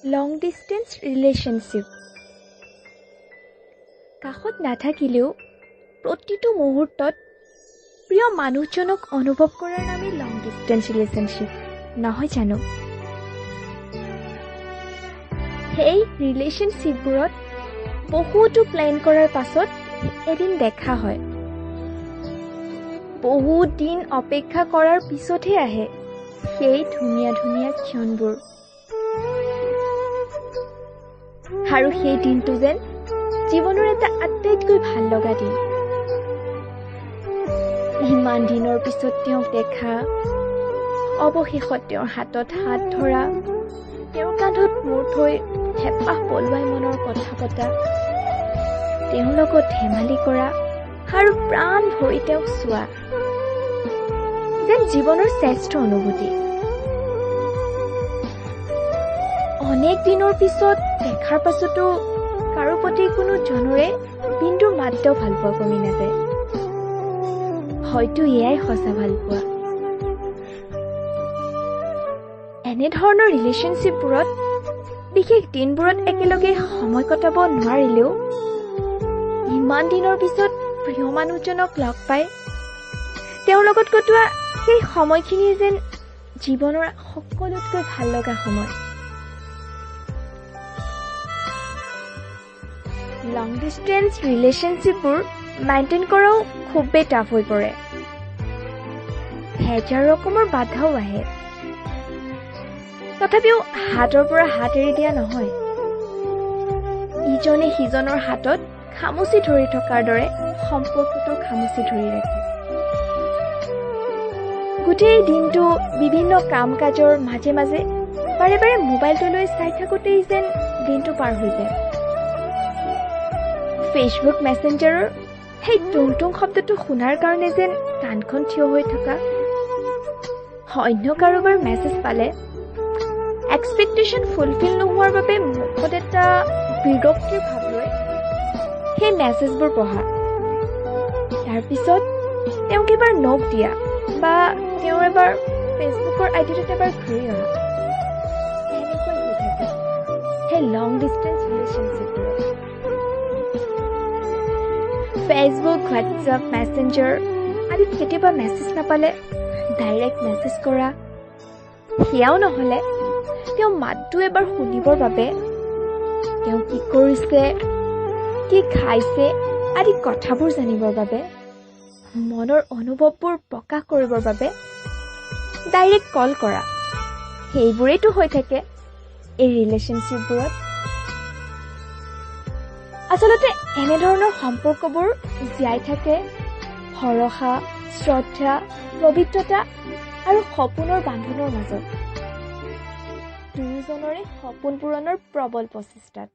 লং distance relationship. কাষত নাথাকিলেও প্ৰতিটো মুহূৰ্তত প্ৰিয় মানুহজনক অনুভৱ কৰাৰ নামেই লং ডিষ্টেন্স ৰিলেশ্যনশ্বিপ, নহয় জানো? সেই ৰিলেশ্যনশ্বিপবোৰত বহুতো প্লেন কৰাৰ পাছত এদিন দেখা হয়। বহুত দিন অপেক্ষা কৰাৰ পিছতহে আহে সেই ধুনীয়া ধুনীয়া ক্ষণবোৰ। আৰু সেই দিনটো যেন জীৱনৰ এটা আটাইতকৈ ভাল লগা দিন। ইমান দিনৰ পিছত তেওঁক দেখা, অৱশেষত তেওঁৰ হাতত হাত ধৰা, তেওঁৰ কান্ধত মূৰ থৈ হেঁপাহ পলুৱাই মনৰ কথা পতা, তেওঁৰ লগত ধেমালি কৰা আৰু প্ৰাণ ভৰি তেওঁক চোৱা যেন জীৱনৰ শ্ৰেষ্ঠ অনুভূতি। অনেক দিনৰ পিছত দেখাৰ পাছতো কাৰো প্ৰতি কোনো জনৰে বিন্দু মাত্ৰ ভাল পোৱা কমি নাযায়। হয়তো এয়াই সঁচা ভাল পোৱা। এনেধৰণৰ ৰিলেশ্যনশ্বিপবোৰত বিশেষ দিনবোৰত একেলগে সময় কটাব নোৱাৰিলেও ইমান দিনৰ পিছত প্ৰিয় মানুহজনক লগ পাই তেওঁৰ লগত কটোৱা সেই সময়খিনি যেন জীৱনৰ সকলোতকৈ ভাল লগা সময়। লং ডিষ্টেন্স ৰিলেশ্যনশ্বিপবোৰ মেইনটেইন কৰাও খুবেই টাফ হৈ পৰে। হেজাৰ ৰকমৰ বাধাও আহে। তথাপিও হাতৰ পৰা হাত এৰি দিয়া নহয়। ইজনে সিজনৰ হাতত খামুচি ধৰি থকাৰ দৰে সম্পৰ্কটো খামুচি ধৰি ৰাখে। গোটেই দিনটো বিভিন্ন কাম কাজৰ মাজে মাজে বাৰে বাৰে মোবাইলটোলৈ চাই থাকোঁতেই যেন দিনটো পাৰ হৈ যায়। ফেচবুক মেছেঞ্জাৰৰ সেই টুং শব্দটো শুনাৰ কাৰণে যেন কাণখন থিয় হৈ থকা, অন্য কাৰোবাৰ মেছেজ পালে এক্সপেক্টেশ্যন ফুলফিল নোহোৱাৰ বাবে মুখত এটা বিৰক্তিৰ ভাৱ লৈ সেই মেছেজবোৰ পঢ়া, তাৰপিছত তেওঁক এবাৰ নক দিয়া বা তেওঁৰ এবাৰ ফেচবুকৰ আইডিটোত এবাৰ ঘূৰি অহা, এনেকৈ হৈ থাকে সেই লং ডিষ্টেন্স ৰিলেশ্যনশ্বিপবোৰত। ফেচবুক, হোৱাটছআপ, মেছেঞ্জাৰ আদিত কেতিয়াবা মেছেজ নাপালে ডাইৰেক্ট মেছেজ কৰা, সেয়াও নহ'লে তেওঁ মাতটো এবাৰ শুনিবৰ বাবে, তেওঁ কি কৰিছে, কি খাইছে আদি কথাবোৰ জানিবৰ বাবে, মনৰ অনুভৱবোৰ প্ৰকাশ কৰিবৰ বাবে ডাইৰেক্ট কল কৰা, সেইবোৰেইতো হৈ থাকে এই ৰিলেশ্যনশ্বিপবোৰত। আচলতে এনেধৰণৰ সম্পৰ্কবোৰ জীয়াই থাকে ভৰসা, শ্ৰদ্ধা, পবিত্ৰতা আৰু সপোনৰ বান্ধোনৰ মাজত, দুয়োজনৰে সপোন পূৰণৰ প্ৰবল প্ৰচেষ্টাত।